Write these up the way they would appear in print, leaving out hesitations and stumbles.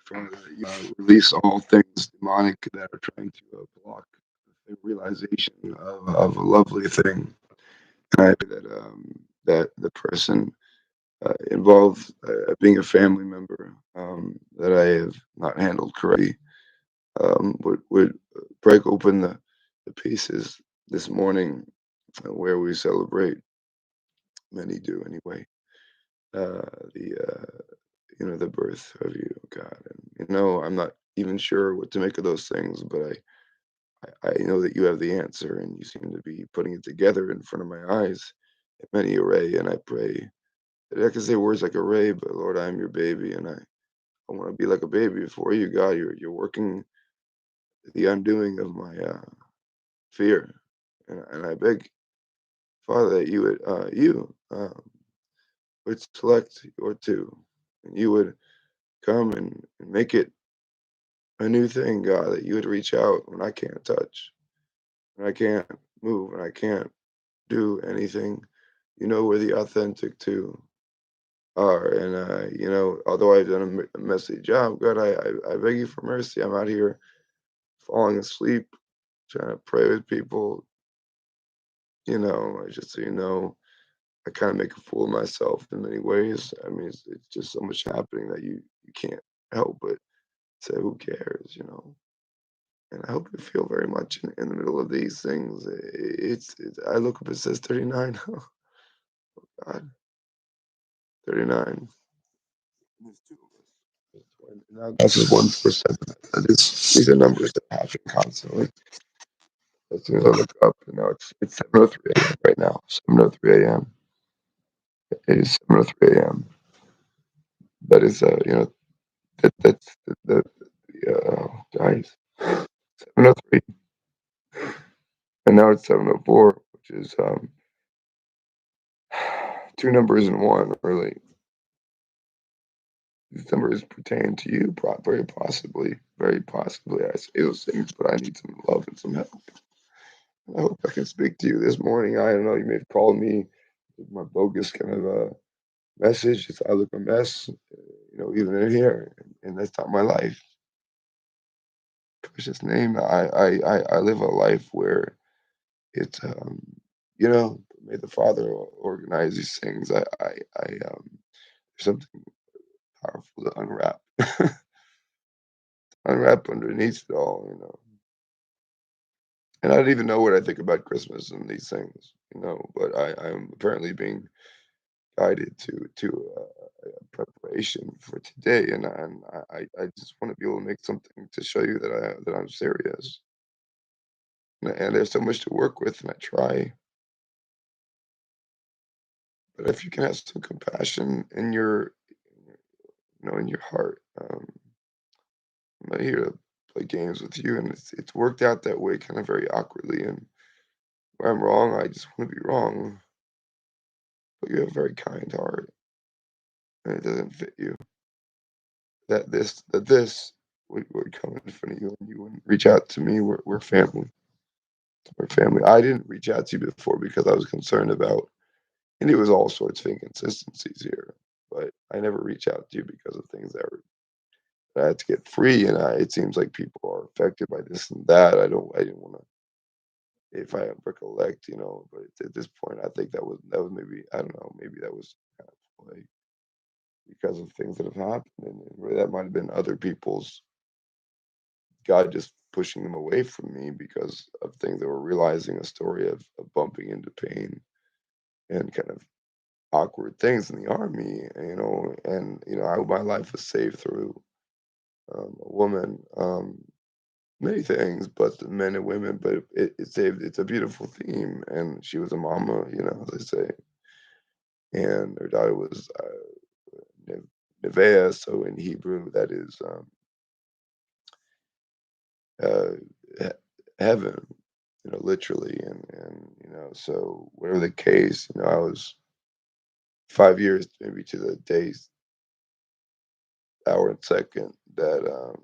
Father, that you release all things demonic that are trying to block the realization of a lovely thing. And I pray that the person involved, being a family member that I have not handled correctly, would break open the pieces this morning, where we celebrate. Many do anyway. The the birth of you, God. And I'm not even sure what to make of those things, but I know that you have the answer, and you seem to be putting it together in front of my eyes in many array. And I pray that I can say words like array, but Lord, I am your baby, and I want to be like a baby before you, God. You're working the undoing of my fear, and I beg, Father, that you would select your two, and you would come and make it a new thing, God, that you would reach out when I can't touch, when I can't move, and I can't do anything. You know where the authentic two are. And, although I've done a messy job, God, I beg you for mercy. I'm out here falling asleep, trying to pray with people. Just so you know, I kind of make a fool of myself in many ways. I mean, it's just so much happening that you can't help but say, who cares? And I hope you feel very much in the middle of these things. It's I look up, it says 39. Oh, God, 39. There's two of us. There's one. Now that's just 1%. These are numbers that happen constantly. As soon as I look up, it's 7:03 a.m. right now. 7:03 a.m. It is 7:03 a.m. That is, that's guys, 7:03, and now it's 7:04, which is two numbers in one, really. These numbers pertain to you, very possibly. I say those things, but I need some love and some help. I hope I can speak to you this morning. I don't know, you may have called me with my bogus kind of message. It's I look a mess, even in here, and that's not my life. Precious name. I live a life where it's may the Father organize these things. There's something powerful to unwrap underneath it all. And I don't even know what I think about Christmas and these things, but I'm apparently being guided to preparation for today, and I just want to be able to make something to show you that I'm serious, and there's so much to work with, and I try, but if you can have some compassion in your heart, I'm not here to play games with you, and it's worked out that way, kind of very awkwardly, and where I'm wrong, I just want to be wrong, but you have a very kind heart, and it doesn't fit you. That this would come in front of you and you wouldn't reach out to me. We're family. We're family. I didn't reach out to you before because I was concerned about, and it was all sorts of inconsistencies here. But I never reach out to you because of things that I had to get free, and it seems like people are affected by this and that. I didn't want to, if I recollect. But at this point, I think that was maybe, I don't know, maybe that was kind of like because of things that have happened, and really that might have been other people's God just pushing them away from me because of things that were realizing a story of bumping into pain and kind of awkward things in the army, and how my life was saved through a woman, many things, but the men and women, but it saved. It's a beautiful theme, and she was a mama, as they say, and her daughter was Nevaeh, so in Hebrew that is uh, he- heaven, literally. And so whatever the case, I was 5 years maybe to the day, hour, and second that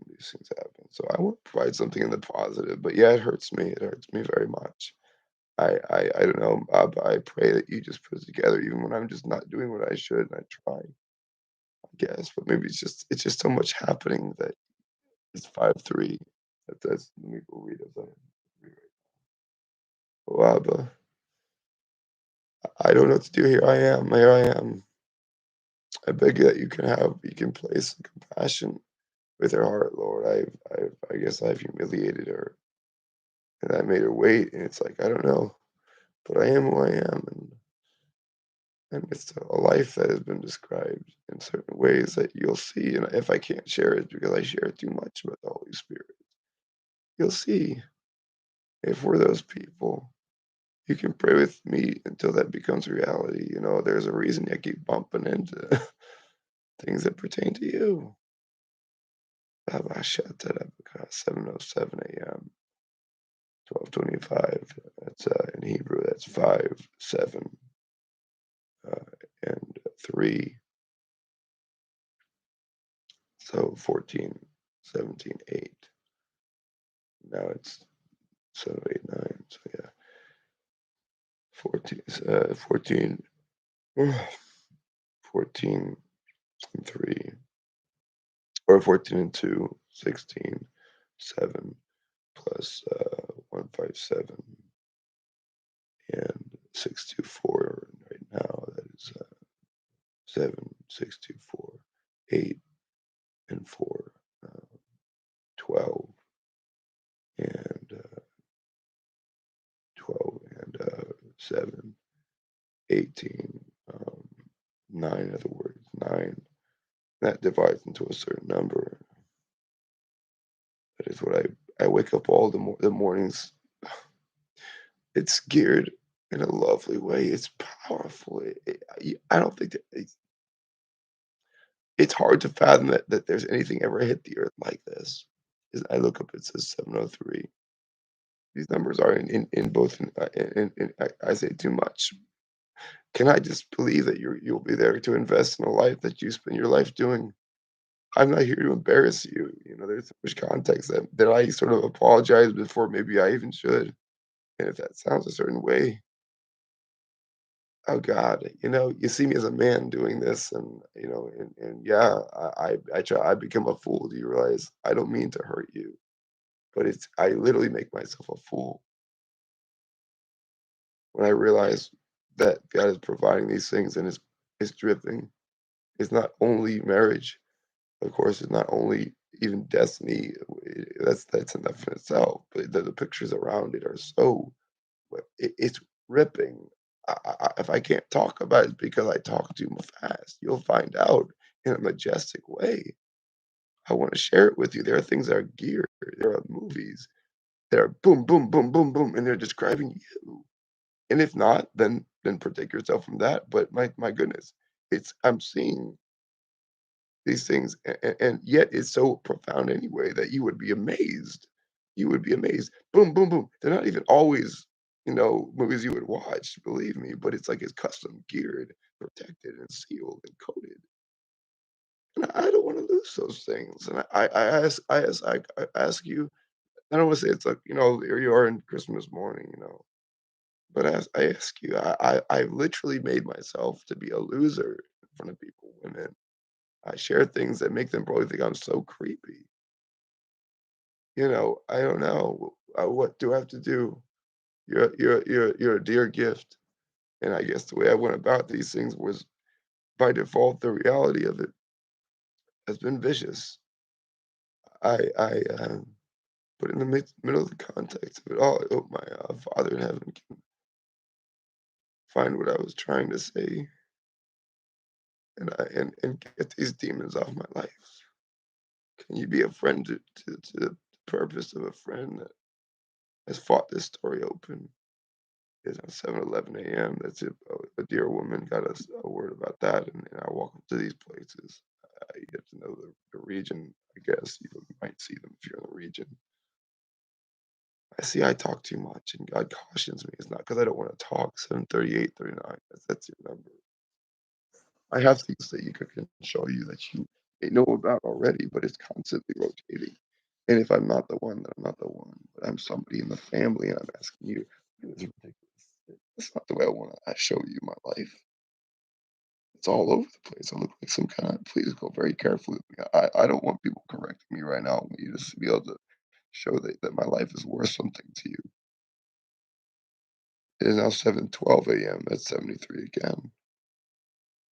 these things happen. So I want to provide something in the positive, but yeah, it hurts me. It hurts me very much. I don't know. I pray that you just put it together, even when I'm just not doing what I should, and I try. guess, but maybe it's just so much happening that it's 5-3. That's let me go read it. Oh, Abba, I don't know what to do. Here I am. Here I am. I beg you that you can place compassion with her heart, Lord. I guess I've humiliated her and I made her wait. And it's like, I don't know, but I am who I am. And it's a life that has been described in certain ways that you'll see. And if I can't share it because I share too much about the Holy Spirit, you'll see if we're those people. You can pray with me until that becomes reality. There's a reason I keep bumping into things that pertain to you. 7:07 a.m. 12:25. That's in Hebrew. That's 5, 7, and 3. So 14, 17, 8. Now it's 7, 8, 9. So yeah, 14, 14, 14 and 3, or 14 and 2, 16, 7 plus 157 and 624 right now. That is 7, 624, 8 and 4, 12 and 12 and 7, 18, 9 other words, 9. That divides into a certain number. That is what I wake up all the mornings. It's geared in a lovely way. It's powerful. I don't think that it's hard to fathom that there's anything ever hit the earth like this. I look up, it says 703. These numbers are in both. I say too much. Can I just believe that you'll be there to invest in a life that you spend your life doing? I'm not here to embarrass you. There's so much context that I sort of apologize before maybe I even should. And if that sounds a certain way, oh God, you see me as a man doing this, and yeah, I become a fool. Do you realize I don't mean to hurt you, but I literally make myself a fool when I realize that God is providing these things and is dripping. It's not only marriage, of course, it's not only even destiny. That's enough in itself, but the pictures around it are so. It's ripping. If I can't talk about it, it's because I talk too fast. You'll find out in a majestic way. I want to share it with you. There are things that are geared. There are movies that are boom, boom, boom, boom, boom, and they're describing you. And if not, then protect yourself from that. But my goodness, I'm seeing these things, and yet it's so profound anyway that you would be amazed. You would be amazed. Boom, boom, boom. They're not even always, movies you would watch, believe me, but it's like it's custom geared, protected, and sealed and coated. And I don't want to lose those things. And I ask you. I don't want to say it's like here you are in Christmas morning, but I ask you. I literally made myself to be a loser in front of people, women. I share things that make them probably think I'm so creepy. I don't know. What do I have to do? You're a dear gift. And I guess the way I went about these things was by default, the reality of it has been vicious. But in the middle of the context of it all, I hope my Father in heaven can find what I was trying to say and get these demons off my life. Can you be a friend to the purpose of a friend that has fought this story open? Is on 7:11 a.m. That's it. A dear woman got us a word about that, and I walk up to these places. You get to know the region. I guess you might see them if you're in the region. I see I talk too much, and God cautions me. It's not because I don't want to talk. 7:38, 39. That's your number. I have things that you can show you that you may know about already, but it's constantly rotating. And if I'm not the one, then I'm not the one. But I'm somebody in the family, and I'm asking you. It's ridiculous. That's not the way I want to show you my life. It's all over the place. I look like some kind of, please go very carefully with me. I don't want people correcting me right now. I want you just to be able to show that my life is worth something to you. It is now 7:12 a.m. That's 73 again.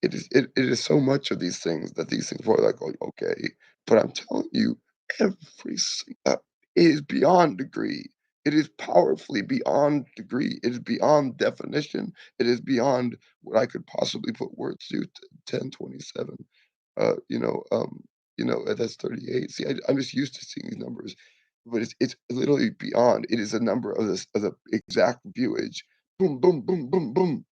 It is so much of these things that these things were like, "Oh, okay," but I'm telling you, every it is beyond degree. It is powerfully beyond degree. It is beyond definition. It is beyond what I could possibly put words to. 1027. That's 38. See, I'm just used to seeing these numbers, but it's literally beyond. It is a number of this of the exact viewage. Boom, boom, boom, boom, boom.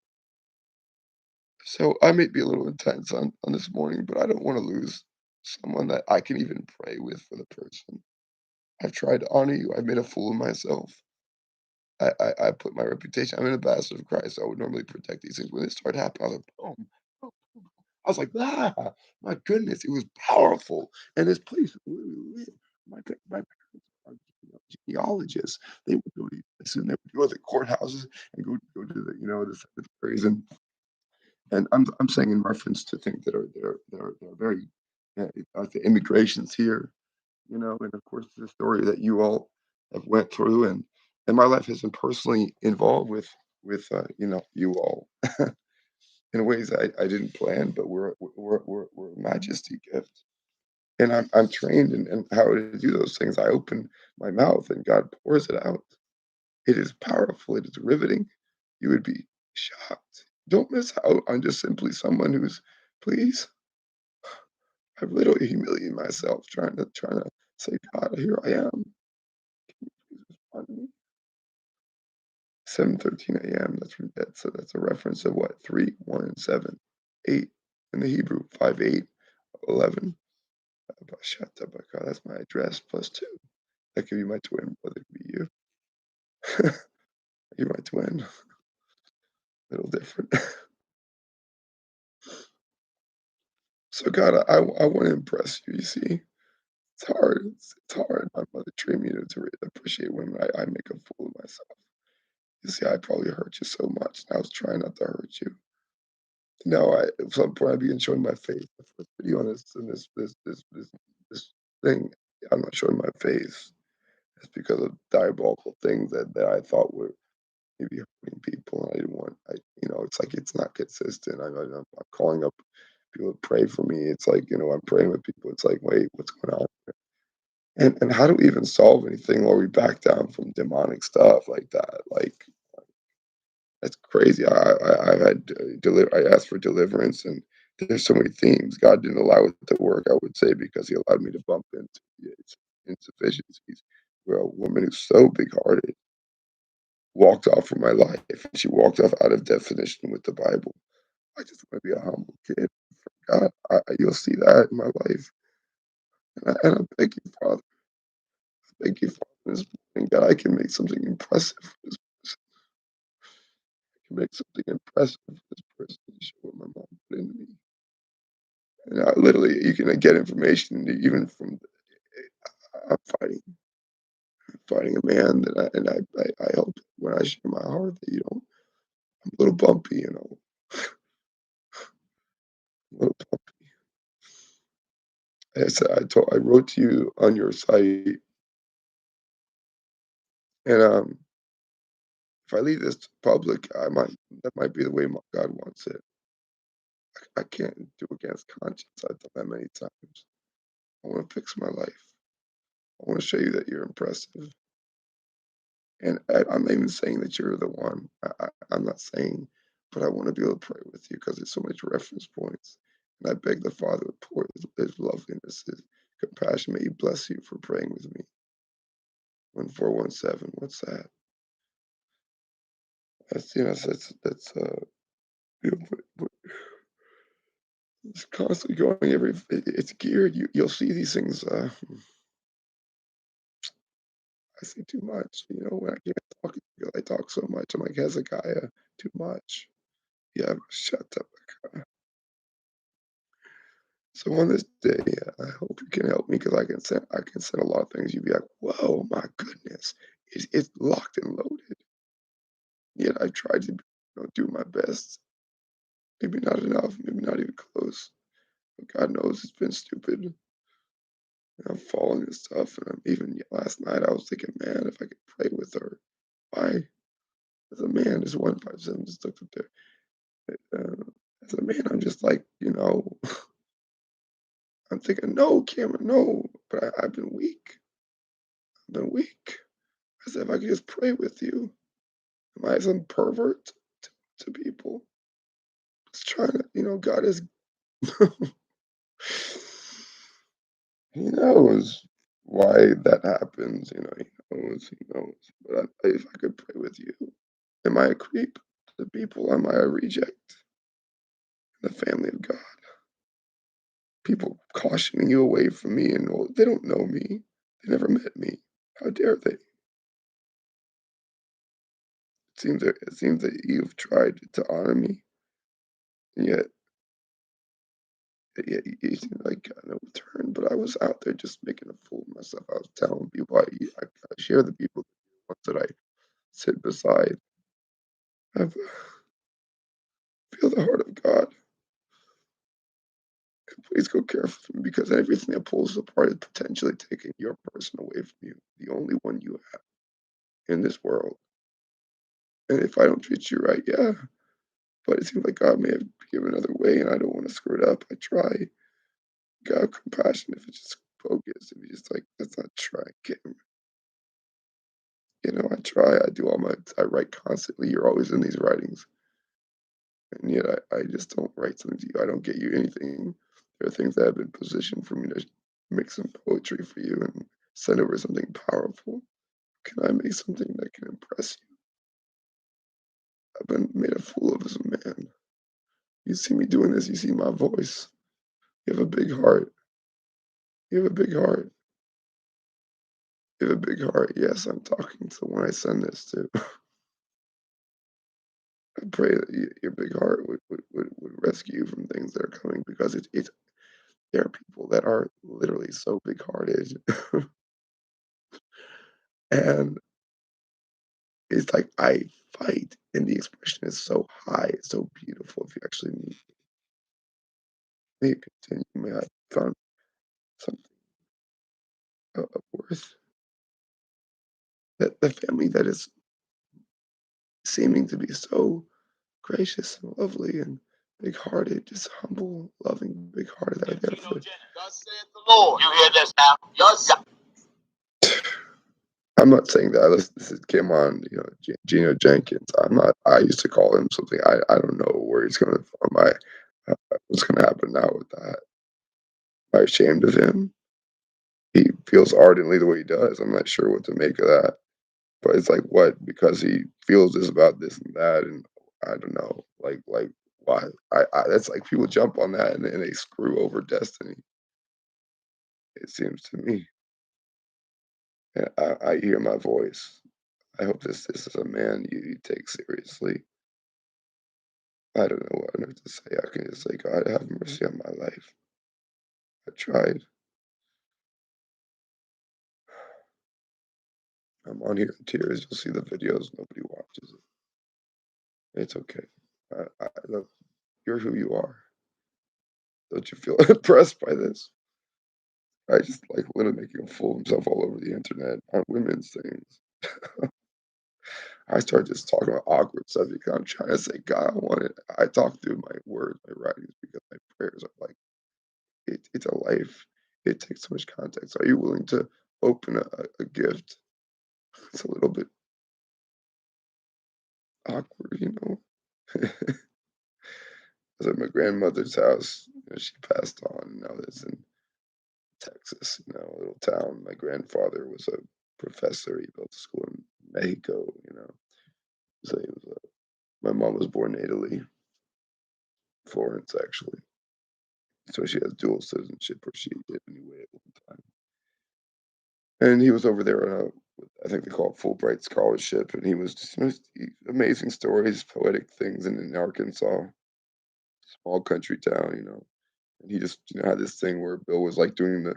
So I may be a little intense on this morning, but I don't want to lose someone that I can even pray with for the person. I've tried to honor you. I made a fool of myself. I put my reputation. I'm an ambassador of Christ. So I would normally protect these things. When it started happening, I was like, boom, boom, boom. I was like, my goodness, it was powerful. And this place where we live, my parents are genealogists. They would go to this and they would go to the courthouses and go to the cemeteries and I'm saying in reference to things that are very the immigrations here, and of course the story that you all have went through, and my life has been personally involved with you all in ways I didn't plan, but we're a majesty gift, and I'm trained in how to do those things. I open my mouth and God pours it out. It is powerful. It is riveting. You would be shocked. Don't miss out on just simply someone who's, please. I've literally humiliated myself trying to say, God, here I am. Please respond to me. 7:13 a.m. That's a reference of what? 3, 1, and 7, 8 in the Hebrew, 5, 8, 11. Bashata. That's my address plus 2. That could be my twin brother, could be you. You're my twin. A little different. So God, I want to impress you. You see, it's hard. It's hard. My mother trained me to really appreciate women. I make a fool of myself. You see, I probably hurt you so much, and I was trying not to hurt you. At some point I began showing my face. The first video on this and this thing, I'm not showing my face. It's because of diabolical things that I thought were maybe hurting people, and I didn't want. It's like it's not consistent. I'm calling up people to pray for me. It's like I'm praying with people. It's like, wait, what's going on? And how do we even solve anything while we back down from demonic stuff like that? Like that's crazy. I had I asked for deliverance, and there's so many themes. God didn't allow it to work. I would say because He allowed me to bump into insufficiencies. Where a woman who's so big-hearted walked off from my life. She walked off out of definition with the Bible. I just want to be a humble kid. God, you'll see that in my life, and I beg you, Father, thank you, Father, this morning that I can make something impressive for this person. I can make something impressive for this person to show what my mom put into me. And literally, you can get information even from. I'm fighting a man that I hope when I share my heart that I'm a little bumpy, a little bumpy. I said I wrote to you on your site, and if I leave this to public, that might be the way God wants it. I can't do against conscience. I've done that many times. I want to fix my life. I want to show you that you're impressive. And I'm not even saying that you're the one. I'm not saying, but I want to be able to pray with you because there's so much reference points. And I beg the Father to pour his loveliness, his compassion. May He bless you for praying with me. 1417. What's that? You know, it's constantly going it's geared. You'll see these things. I say too much. When I can't talk, I talk so much. I'm like Hezekiah, too much. Yeah, shut up. So on this day, I hope you can help me because I can send a lot of things. You'd be like, whoa, my goodness, it's locked and loaded. Yet I tried to do my best. maybe not enough, maybe not even close. But God knows it's been stupid. And I'm falling and stuff. And I'm even last night I was thinking, man, if I could pray with her, why? As a man, there's 157 just looked up there. As a man, I'm just like, I'm thinking, no, Cameron, no. But I've been weak. I've been weak. I said, if I could just pray with you, am I some pervert to people? Just trying to, God is, He knows why that happens. He knows. But if I could pray with you, am I a creep to people? Am I a reject in the family of God? People cautioning you away from me, and well, they don't know me. They never met me. How dare they? It seems that you've tried to honor me, and yet you seem like got no return. But I was out there just making a fool of myself. I was telling people I share the people that I sit beside. I feel the heart of God. Please go careful for me because everything that pulls apart is potentially taking your person away from you, the only one you have in this world. And if I don't treat you right, yeah. But it seems like God may have given another way, and I don't want to screw it up. I try. God have compassion if it's just bogus. If you just like, let's not try, Kim. I try. I do I write constantly. You're always in these writings, and yet I just don't write something to you. I don't get you anything. There are things that have been positioned for me to make some poetry for you and send over something powerful. Can I make something that can impress you? I've been made a fool of as a man. You see me doing this. You see my voice. You have a big heart. You have a big heart. You have a big heart. Yes, I'm talking to the one I send this to. I pray that your big heart would rescue you from things that are coming because there are people that are literally so big hearted. And it's like I fight, and the expression is so high, it's so beautiful. If you actually may continue, may I found something of worth that the family that is seeming to be so gracious and lovely and big-hearted, just humble, loving, big-hearted that are there for. Thus saith the Lord. You hear this now? I'm not saying that. This is came on, Gino Jenkins. I'm not. I used to call him something. I don't know where he's coming from. What's going to happen now with that? Am I ashamed of him? He feels ardently the way he does. I'm not sure what to make of that. But it's like what? Because he feels this about this and that, and I don't know. Like why? That's like people jump on that and they screw over destiny. It seems to me. And I hear my voice. I hope this is a man you take seriously. I don't know what on earth to say. I can just say, God, have mercy on my life. I tried. I'm on here in tears. You'll see the videos. Nobody watches it. It's okay. Look, you're who you are. Don't you feel impressed by this? I just like literally making a fool of himself all over the internet on women's things. I start just talking about awkward subjects. I'm trying to say, God, I want it. I talk through my words, my writings, because my prayers are like it's a life. It takes so much context. Are you willing to open a gift? It's a little bit awkward. I was at my grandmother's house. She passed on, and I was in Texas, a little town. My grandfather was a professor. He built a school in Mexico. My mom was born in Italy, Florence, actually. So she has dual citizenship, or she did anyway at one time. And he was over there on I think they call it Fulbright scholarship, and he was just, amazing stories, poetic things in Arkansas, small country town. And he just, had this thing where Bill was like doing the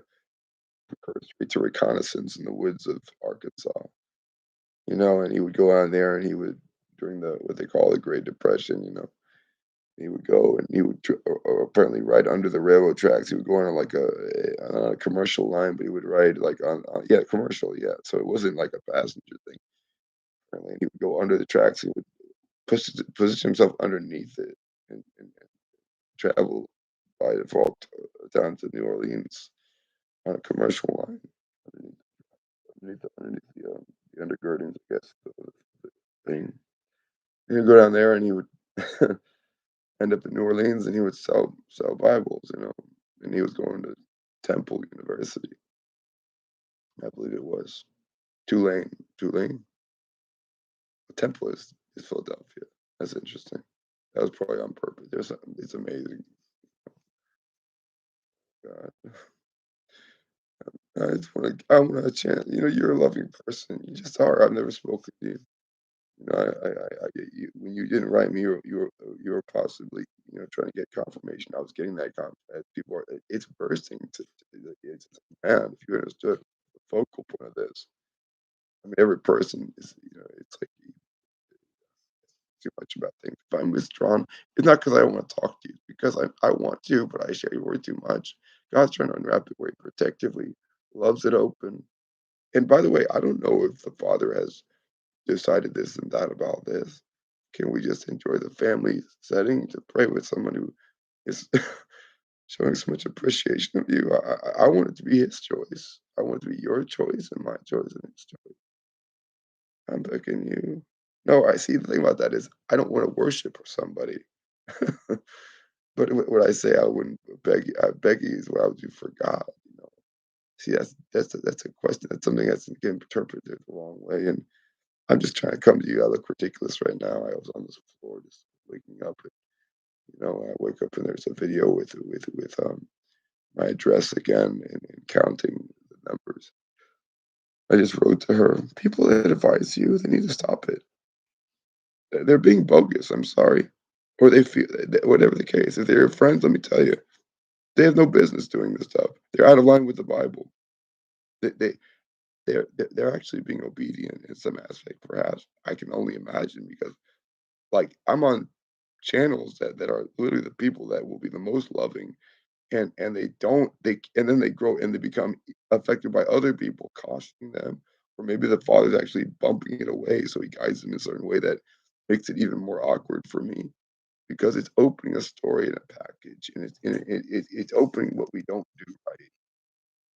cursory to reconnaissance in the woods of Arkansas. And he would go out there and he would during the what they call the Great Depression. He would go and he would apparently ride under the railroad tracks. He would go on like a commercial line, but he would ride like on yeah, commercial, yeah. So it wasn't like a passenger thing. Apparently, he would go under the tracks. He would position himself underneath it and travel by default down to New Orleans on a commercial line underneath, the undergirdings, I guess, the thing. He would go down there and he would end up in New Orleans and he would sell Bibles, and he was going to Temple University, I believe it was. Tulane, Tulane. Temple is Philadelphia. That's interesting. That was probably on purpose. It's amazing. God. I want to chant. You're a loving person. You just are. I've never spoken to you. I get you. When you didn't write me, you were possibly, trying to get confirmation. I was getting that confirmation. People are, it's bursting it's, man, if you understood the focal point of this. I mean, every person is, it's like too much about things. If I'm withdrawn, it's not because I don't want to talk to you, it's because I want to, but I share your word too much. God's trying to unwrap it very protectively, loves it open. And by the way, I don't know if the Father has decided this and that about this. Can we just enjoy the family setting to pray with someone who is showing so much appreciation of you? I want it to be his choice. I want it to be your choice and my choice and his choice. I'm begging you. No, I see the thing about that is I don't want to worship somebody. But what I say I wouldn't beg you is what I would do for God. See, that's a question. That's something that's getting interpreted the wrong way. And I'm just trying to come to you. I look ridiculous right now. I was on this floor just waking up. And, I wake up and there's a video with my address again and counting the numbers. I just wrote to her. People that advise you, they need to stop it. They're being bogus. I'm sorry, or they feel whatever the case. If they're your friends, let me tell you, they have no business doing this stuff. They're out of line with the Bible. They they they're actually being obedient in some aspect. Perhaps I can only imagine because like I'm on channels that are literally the people that will be the most loving and they don't they and then they grow and they become affected by other people cautioning them or maybe the father's actually bumping it away so he guides them in a certain way that makes it even more awkward for me because it's opening a story in a package and it's opening what we don't do right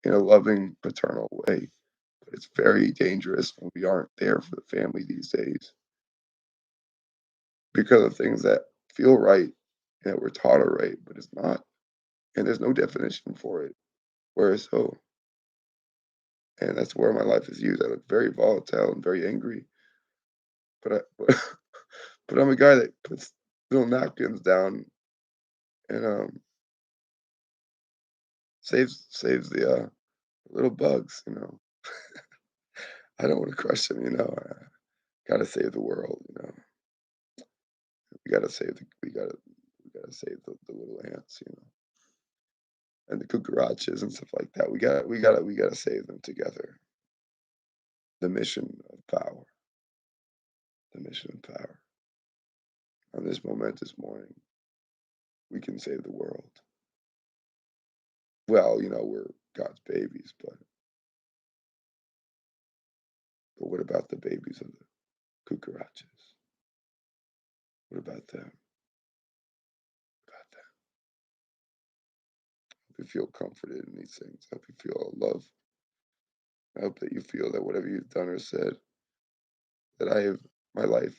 in a loving paternal way but it's very dangerous when we aren't there for the family these days because of things that feel right and that we're taught are right but it's not and there's no definition for it where so and that's where my life is used. I look very volatile and very angry, but but I'm a guy that puts little napkins down and saves the little bugs. I don't want to crush them. I gotta save the world. We gotta save the little ants. And the cucarachas and stuff like that. We gotta save them together. The mission of power. The mission of power. On this momentous morning, we can save the world. Well, we're God's babies, but what about the babies of the cucarachas? What about them? About them? I hope you feel comforted in these things. I hope you feel love. I hope that you feel that whatever you've done or said, that I have my life.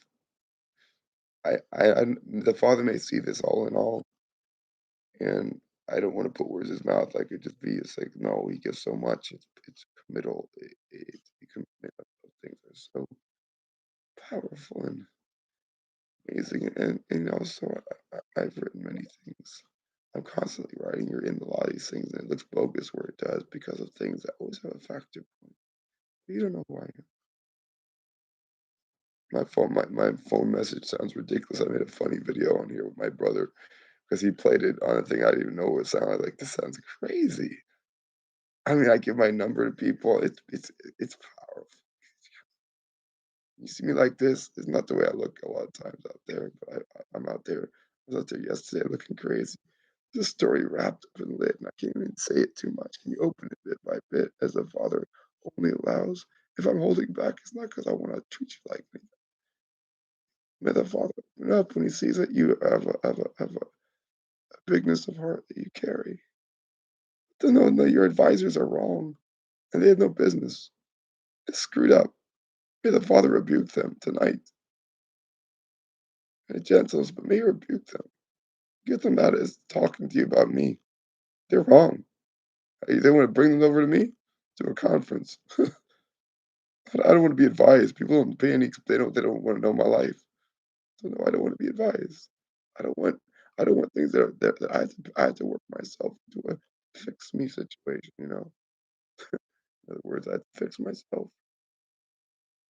The Father may see this all in all, and I don't want to put words in his mouth. I could just be. It's like no, he gives so much. It's committal. The commitment of things are so powerful and amazing. And also, I've written many things. I'm constantly writing. You're in a lot of these things, and it looks bogus where it does because of things that always have a factor point. You don't know who I am. My phone message sounds ridiculous. I made a funny video on here with my brother because he played it on a thing I didn't even know what it sounded like. This sounds crazy. I mean, I give my number to people. It's powerful. You see me like this. It's not the way I look a lot of times out there, but I'm out there. I was out there yesterday looking crazy. This story wrapped up and lit, and I can't even say it too much. Can you open it bit by bit as a father only allows? If I'm holding back, it's not because I want to treat you like me. May the Father open up when He sees that you have a bigness of heart that you carry. To know that your advisors are wrong and they have no business. It's screwed up. May the Father rebuke them tonight in gentleness, but may He rebuke them. Get them out of talking to you about me. They're wrong. They want to bring them over to me to a conference. I don't want to be advised. People don't pay any. They don't want to know my life. So no, I don't want to be advised. I don't want. I don't want things that I have to work myself into a fix me situation. In other words, I have to fix myself.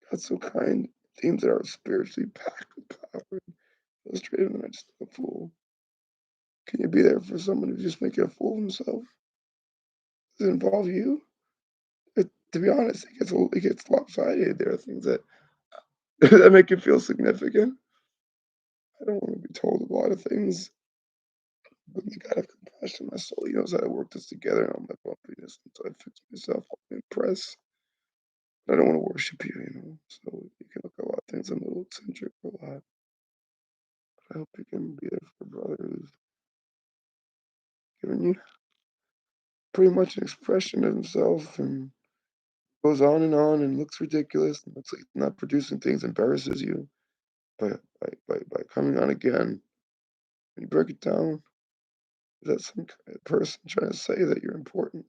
God's so kind. Teams that are spiritually packed with power and illustrated, and I just a fool. Can you be there for someone who's just making a fool of himself? Does it involve you? To be honest, it gets lopsided. There are things that that make you feel significant. I don't want to be told a lot of things, but may God have compassion on my soul. He knows how to work this together and all my bumpiness until I fix myself. I'm impressed. But I don't want to worship you. So you can look at a lot of things. I'm a little eccentric for a lot. I hope you can be there for a brother who's giving you pretty much an expression of himself and goes on and looks ridiculous and looks like he's not producing things, embarrasses you by coming on again. When you break it down, is that some kind of person trying to say that you're important?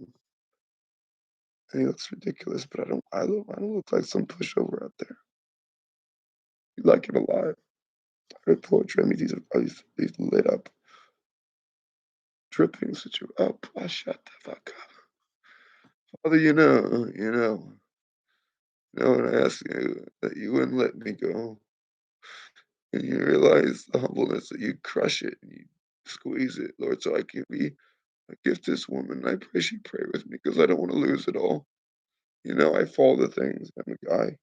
And he looks ridiculous, but I don't look like some pushover out there. You like him alive. I read poetry. I mean, these lit up drippings that you up. I shut the fuck up. Father, when I asked you that you wouldn't let me go, and you realize the humbleness that you crush it and you squeeze it, Lord, so I can be a gift to this woman. I pray she pray with me because I don't want to lose it all. I fall to things. I'm a guy,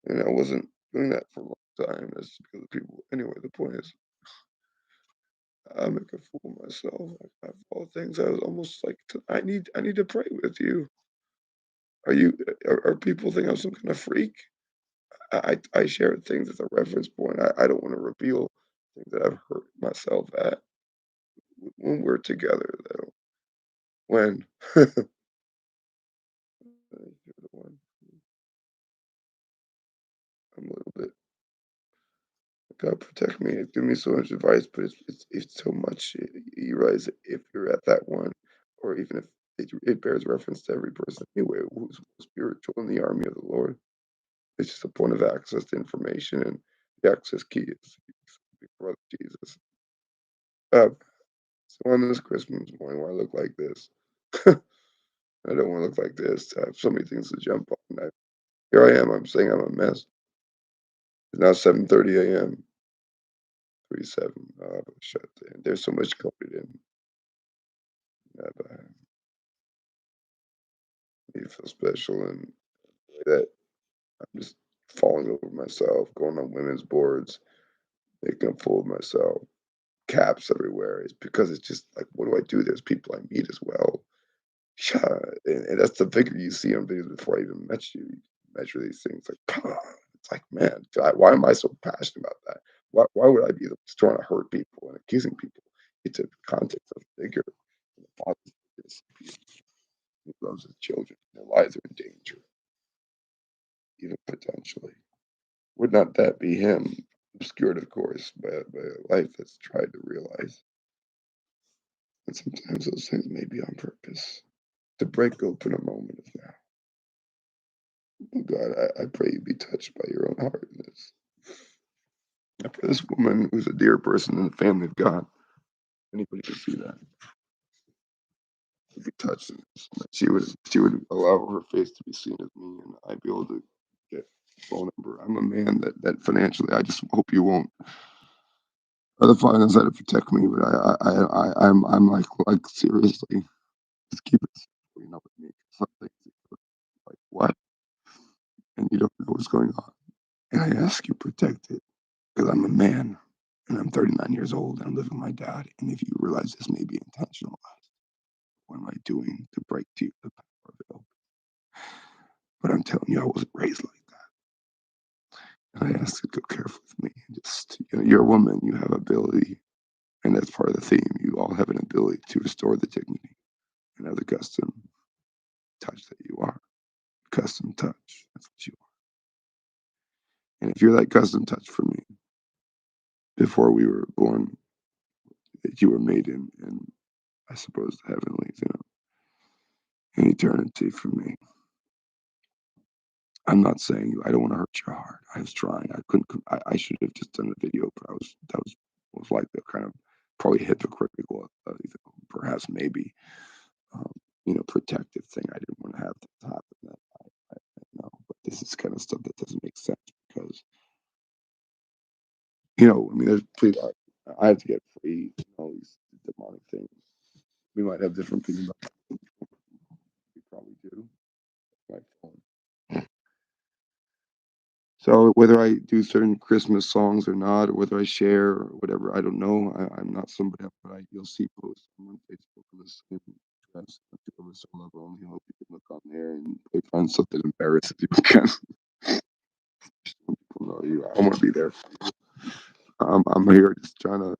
and I wasn't doing that for a long time. That's because of people. Anyway, the point is, I make a fool of myself. I fall things. I was almost like, I need to pray with you. Are people think I'm some kind of freak? I share things as a reference point. I don't want to reveal things that I've hurt myself at when we're together, though. When you're the one, I'm a little bit. God protect me. Give me so much advice, but it's so much. You realize that if you're at that one, or even if it bears reference to every person anyway, who's spiritual in the army of the Lord. It's just a point of access to information, and the access key is big brother Jesus. Uh, so on this Christmas morning, when I look like this, I don't want to look like this. I have so many things to jump on. Here I am. I'm saying I'm a mess. It's now 7:30 a.m. 37. Shut in. There's so much coded in. That you feel special and that I'm just falling over myself, going on women's boards, making a fool of myself, caps everywhere. It's because it's just like, what do I do? There's people I meet as well. Yeah, and that's the figure you see on videos before I even met you. You measure these things like, "Pah." It's like, man, God, why am I so passionate about that? Why would I be just trying to hurt people and accusing people? It's a context of figure. The father is he loves his children. Their lives are in danger, even potentially. Would not that be him? Obscured, of course, by a life that's tried to realize. And sometimes those things may be on purpose to break open a moment of now. Oh God, I pray you be touched by your own heart in this. I pray this woman who's a dear person in the family of God, anybody can see that, would be touched in this. And that she would allow her face to be seen as me, and I'd be able to get a phone number. I'm a man that financially, I just hope you won't. Other finance had to protect me, but I'm like seriously, just keep it simple, with me. Some things like what, and you don't know what's going on, and I ask you protect it because I'm a man. And I'm 39 years old and I'm living with my dad. And if you realize this may be intentional, what am I doing to break to you the power of it open? But I'm telling you, I wasn't raised like that. And I ask you to go careful with me. Just, you're a woman, you have ability. And that's part of the theme. You all have an ability to restore the dignity and have the custom touch that you are. Custom touch. That's what you are. And if you're that custom touch for me, before we were born, that you were made in I suppose the heavenlies, in eternity for me. I'm not saying I don't want to hurt your heart. I was trying. I couldn't. I should have just done a video, but that was like the kind of probably hypocritical, perhaps maybe um, protective thing. I didn't want to have that happen. That I know, but this is kind of stuff that doesn't make sense because I mean, there's please. I have to get free. All these demonic things. We might have different opinions about it. We probably do. My phone. So whether I do certain Christmas songs or not, or whether I share or whatever, I don't know. I'm not somebody else, but you'll see posts on Facebook of this in dress of a solo only. I hope you can look on there and find something embarrassing you can. People know you. I want to be there. I'm here just trying to.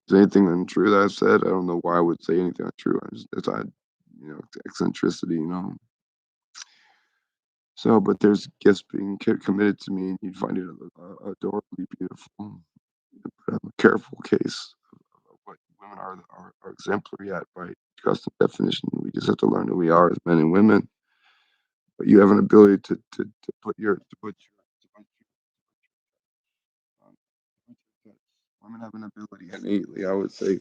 Is anything untrue that I've said? I don't know why I would say anything untrue. It's eccentricity. So, but there's gifts being committed to me, and you'd find it adorably beautiful. But I'm a careful case of what women are exemplary at by custom definition. We just have to learn who we are as men and women. But you have an ability to put your um, women have an ability innately, I would say,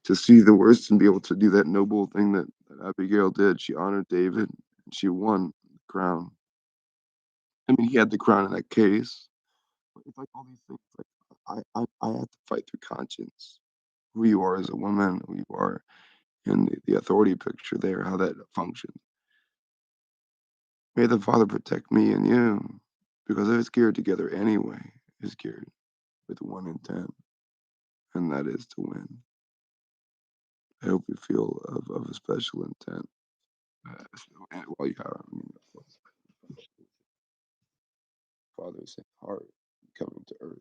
to see the worst and be able to do that noble thing that Abigail did. She honored David and she won the crown. I mean, he had the crown in that case. But it's like all these things. Like I have to fight through conscience. Who you are as a woman, who you are in the authority picture there, how that functions. May the Father protect me and you, because if it's geared together anyway, it's geared with one intent, and that is to win. I hope you feel of a special intent while you have, Father's heart coming to earth.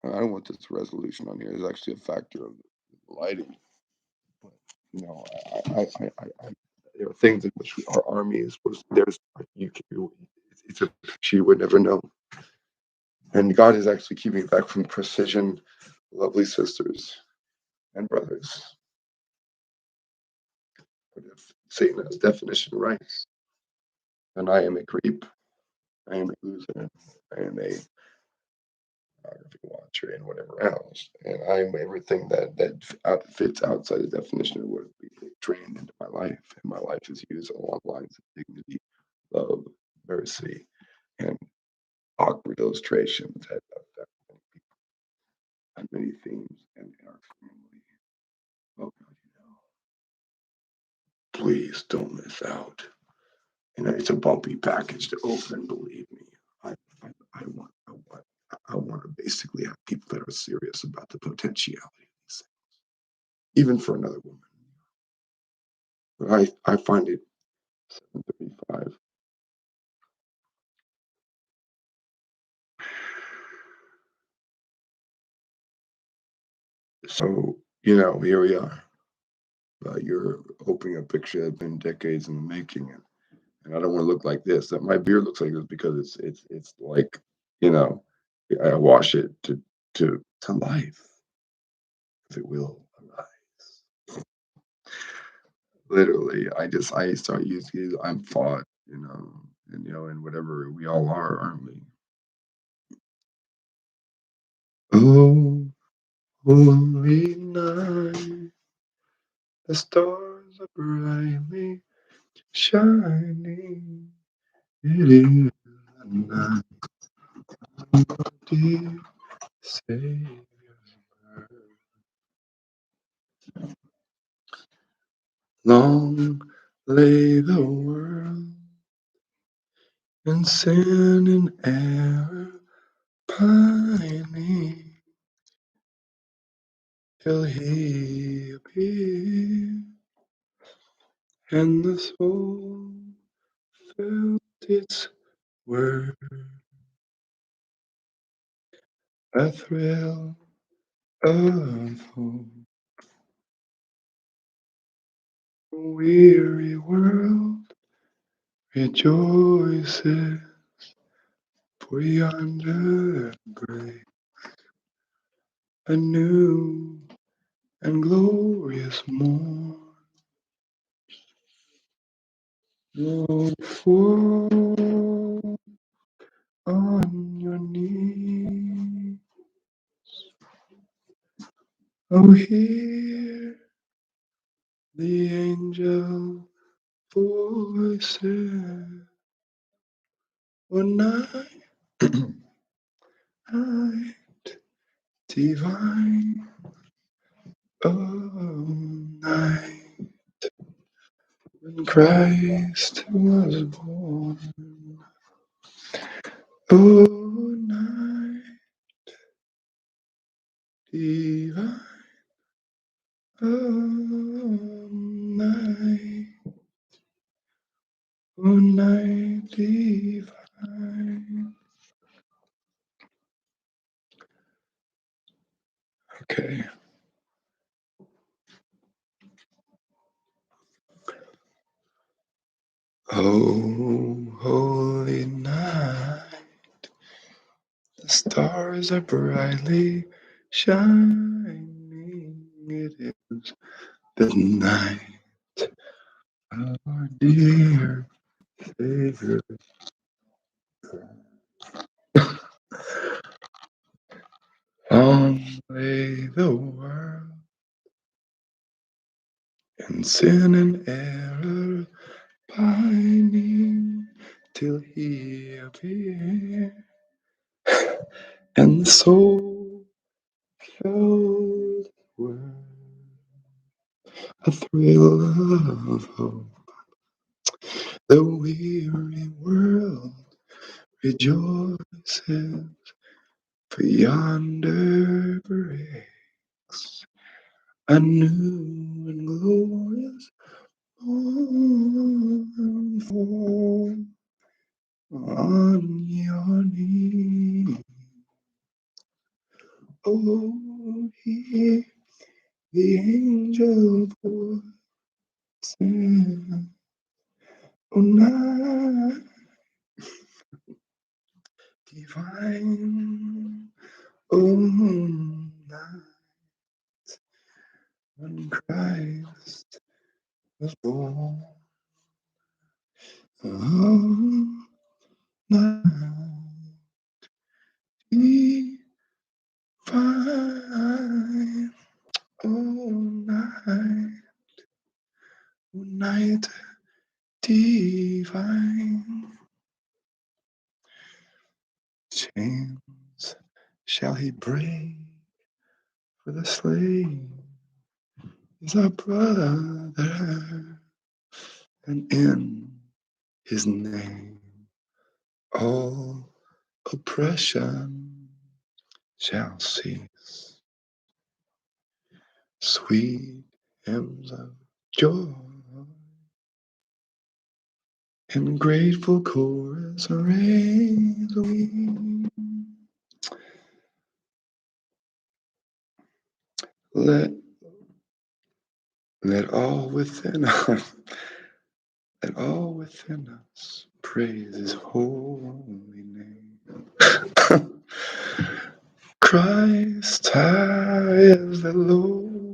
And I don't want this resolution on here. There's actually a factor of lighting. But, I there are things in which our army is supposed to, there's, it's a picture you would never know. And God is actually keeping back from precision, lovely sisters and brothers. But if Satan has definition rights, then I am a creep, I am a loser, I am a pornography watcher, and whatever else. And I'm everything that fits outside the definition of what we trained into my life. And my life is used along lines of dignity, love, mercy, and awkward illustrations that affect many people on many themes and in our family. Oh God, please don't miss out. It's a bumpy package to open. Believe me, I, I, I want to basically have people that are serious about the potentiality of these things, even for another woman. But I find it 7:35. So here we are. You're opening a picture that's been decades in the making, and I don't want to look like this. That my beard looks like this because it's like you know, I wash it to life, if it will arise. Literally, I start using it. I'm fought, and whatever we all are, aren't we? Oh, holy night, the stars are brightly shining. It is the night of dear Savior's birth. Long lay the world in sin and error, pining till he appeared, and the soul felt its worth. A thrill of hope. Weary world rejoices, for yonder break a new and glorious morn. Oh, fall on your knees. Oh, hear the angel voices. Oh, night, night divine. Oh, night when Christ was born. Oh, night divine. Oh, night. Oh, night divine. Okay. Oh, holy night. The stars are brightly shining. It is the night of our dear Savior. Long lay the world in sin and error pining till he appeared, and the soul felt were a thrill of hope. The weary world rejoices, for yonder breaks a new and glorious morn. Fall on your knees. Oh, hear the angel voice. Oh, night divine. Oh, night when Christ was born. Oh, night divine. Oh, night. Oh, night divine. Chains shall he break, for the slave is our brother, and in his name all oppression shall cease. Sweet hymns of joy and grateful chorus raise we. Let all within us, let all within us praise his holy name. Christ high as the Lord,